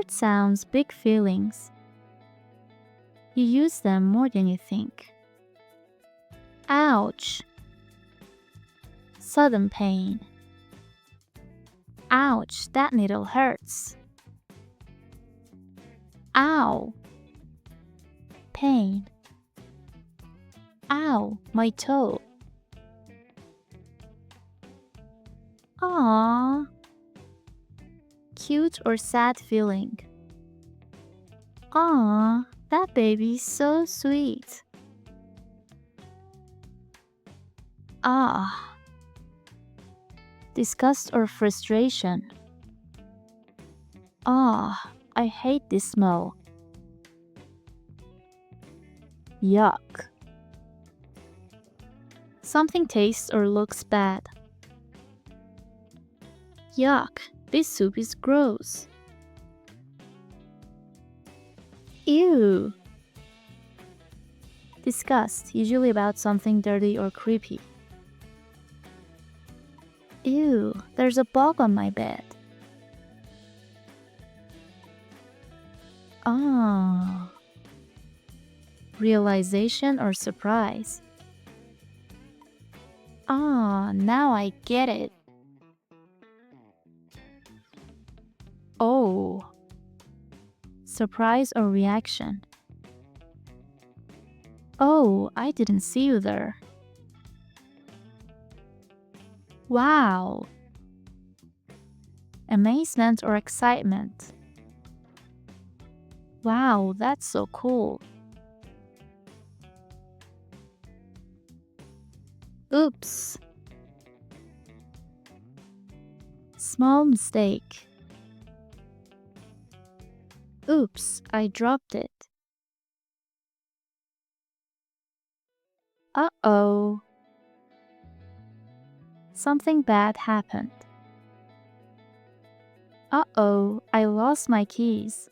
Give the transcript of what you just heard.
Big sounds, big feelings. You use them more than you think. Ouch. Sudden pain. Ouch, that needle hurts. Ow. Pain. Ow, my toe. Aww. Cute or sad feeling. Aww, that baby's so sweet. Ah. Disgust or frustration. Ah, I hate this smell. Yuck. Something tastes or looks bad. Yuck, this soup is gross. Ew. Disgust, usually about something dirty or creepy. Ew, there's a bug on my bed. Ah. Realization or surprise. Ah, now I get it. Oh. Surprise or reaction. Oh, I didn't see you there. Wow. Amazement or excitement. Wow, that's so cool. Oops. Small mistake. Oops, I dropped it. Uh-oh. Something bad happened. Uh-oh, I lost my keys.